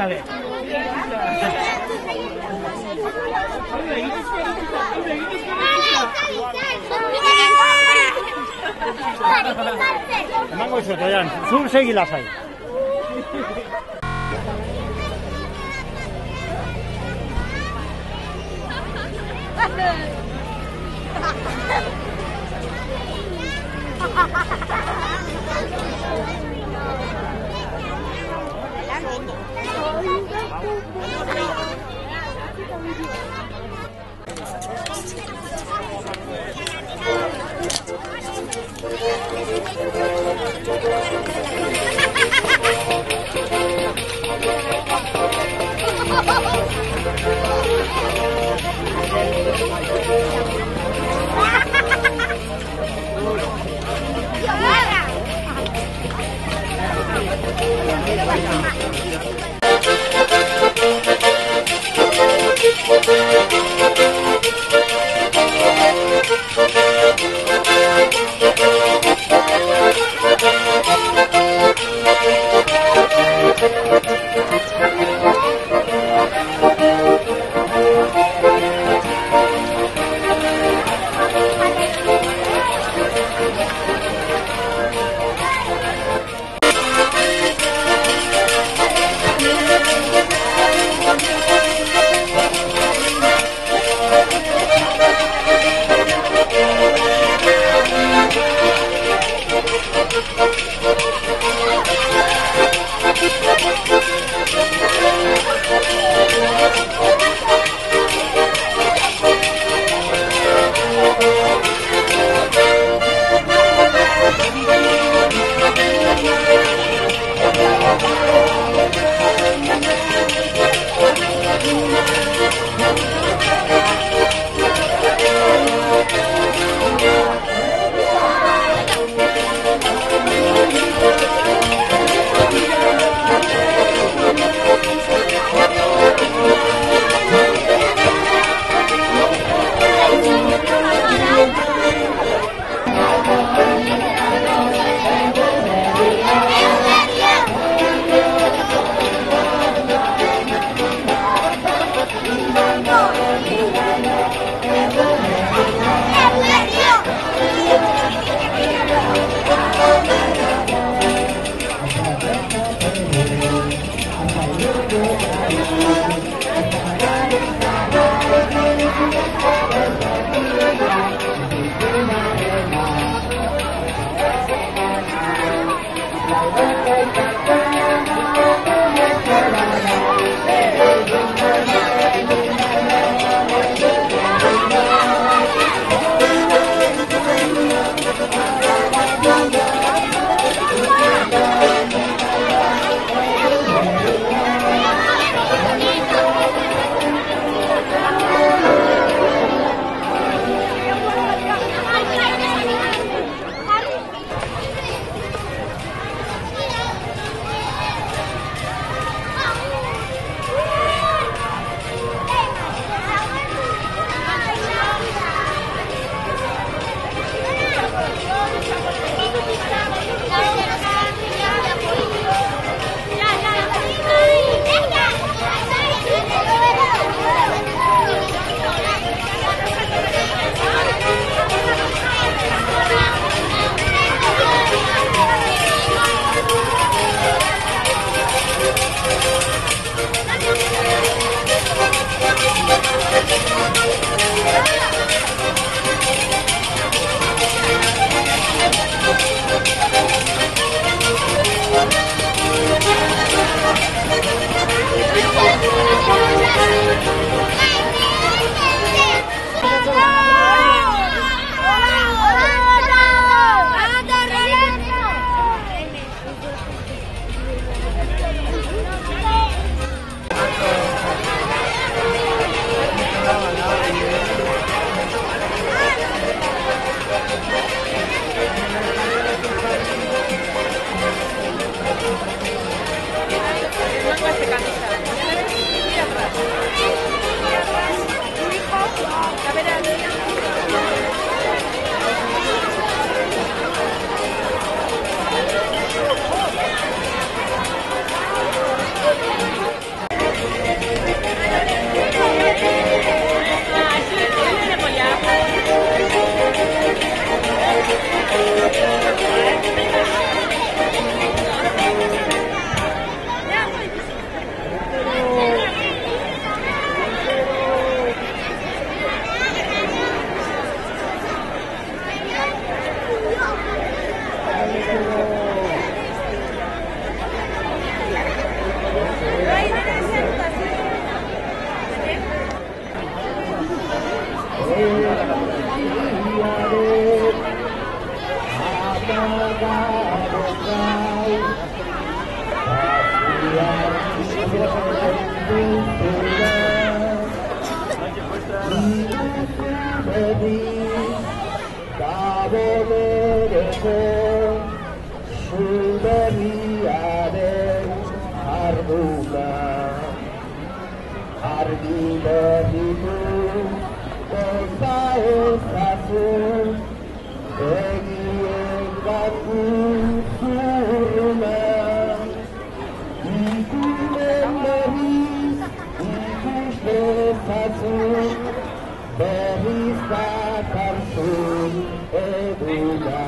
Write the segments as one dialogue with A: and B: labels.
A: vez. Emango izuet, oian, zur segi lasai.
B: Adolereko zuberiaren ardura argi berritu goza ezazu egien gatu zurruna ikunen berriz ikus dezazu berriz dakarzun eduna.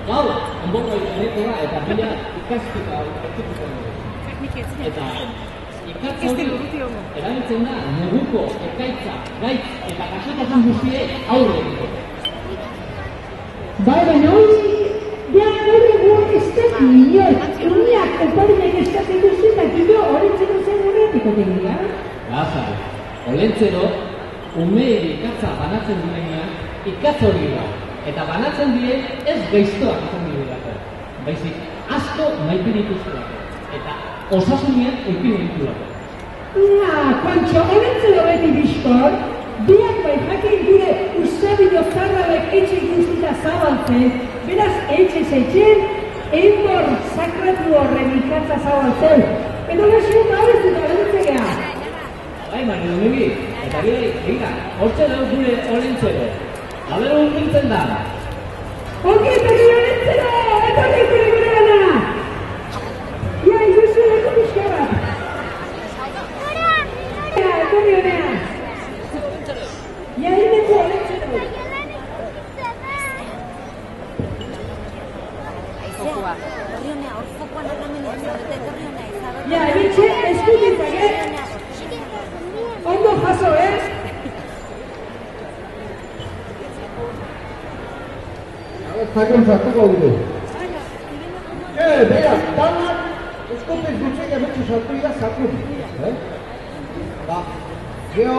C: Gaur, onboko izanekoa eta bila ikasketa aurkituko dugu. Eta ikatza hori erabiltzen da neguko ekaitza, gaitz eta gaixotasun guztiei aurre egiteko.
D: Baina hori, behar egun ez daki inoiz, uniak oparinak eskatzen duzu eta gero olentzero zen horretiko dira.
C: Lazar, olentzero, umeei ikatza banatzen direnean, ikatz hori da. Eta banatzen die ez gaiztoak izan direlako. Baizik, asko maite dituztelako. Eta osasunean eukin ditulako.
D: Pantxo, olentzero beti bizkor, biak bai jakin gure usabilo zarrabek etxe guztita zabaltzen, beraz etxe zeitzen, Eimor sakratu horren ikatza zabaltzen. Edo lesio gabez eta olentzea.
C: Bai, Mari Domingi, eta gira, hortxe dauz gure olentzero. Abero urbiltzen da.
D: Ongi etorri olentzero, etorri gure gana. Ia, izuzu leko pixka bat. Etorri honea. Ia, ineko olentzero. Ja, bitxe, eskuditzak, Ondo jaso,
B: Zakon zartuko dugu. Beha, danak eskopez dutxek emetxe sartu dira zakun. Geho,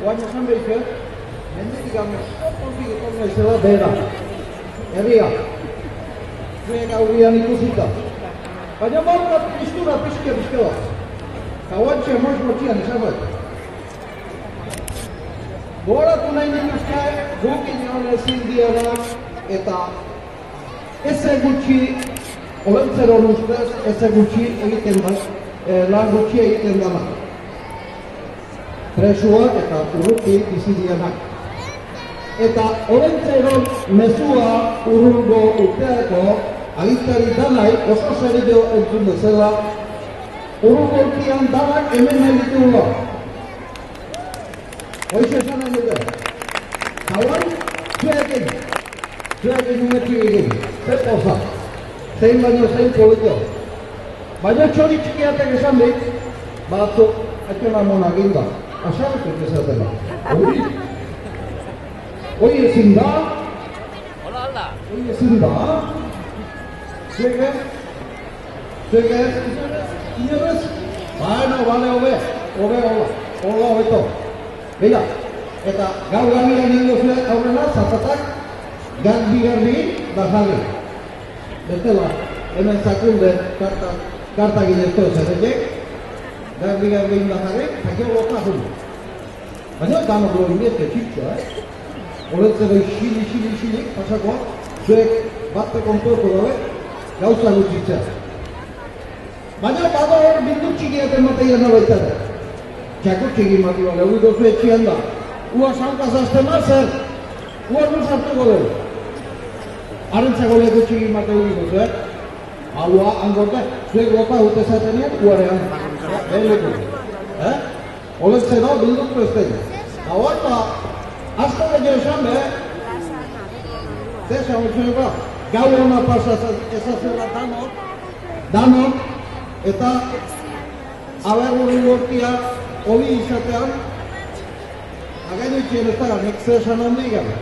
B: oain esan behitze, mendetik ameskopozik etorna izela behera. Herria, zuek aurrian ikusita. Baina maukat piztura pizkia bat. Kauantxe motxian izan bat. Gogoratu nahi nituzke, gukin hon ezin diana eta eze gutxi, olentzeron ustez, eze gutxi egiten da, lan gutxi egiten dana. Presuak eta urruti bizi dianak. Eta olentzeron mezua urrungo urteako agintari danai oso zerio entzun bezala, urrungo urtean danak hemen nahi ditugula. Hoize esan nahi dute. Hauan, zuekin umetxik egin. Zer poza. Zein baino zein polito. Baina txori txikiatek esan dit, batzuk etxona mona ginda. Asarretuk ezatela. Hoi ezin da. Hoi ezin da. Zuekez? Inorez? Baina, bale, hobe, hola hobeto. Beira, eta gaur gamiran ingo zuen aurrena, zapatak, garbi da jarri. Bestela, hemen zakunde karta ginezko zerretek, garbi da jarri, zakio gota jun. Baina, dano gero inezke txitxo, Oletzero xili, pasakoa, zuek batte kontueko dabe, gauza gutxitza. Baina, bado hor bindu txikiaten mateia nabaitara. Txako txiki mati bale, hori dozu etxian da. Ua sankaz aztema zer, ua nuz hartuko dugu. Arentzako leku txiki mati hori dozu, Ua, angote, zuek gota gute zatenean, uarean. Leku. Oletzero, bilduko ez dena. Hau eta, asko lege esan Zesa, hori gau hona pasa ezazela danok, eta abergurri gortia hori izatean, againo itxien ez da, nek zesan handi gara.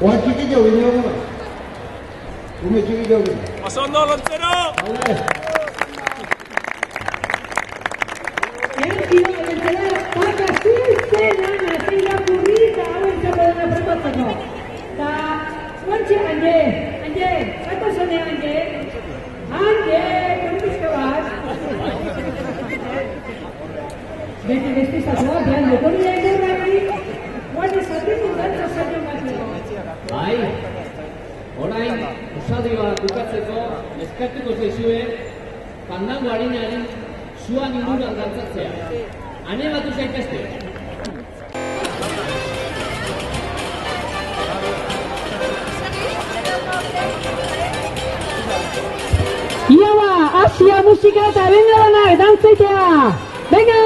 B: Oan txiki jau gine hori. Ume txiki jau gine.
E: Pasondo, Lontzero!
B: Hale!
D: Tiro, entzela, pakazizena, nazila kurrita, hauen zapadena prepatako. Ta, guantxe, Anje, zako zone, Anje, korpizka bat. Beti despistazua, behan dukori da egerraki, guan ezatetu dantza zaino batzeko.
C: Bai, orain, usadioa dukatzeko, eskatuko zaizue, pandango harinari, zuan inguruan dantzatzea. Animatu zaitezte.
D: Ia ba, Asia musika eta venga danak, dantzaitea! Venga,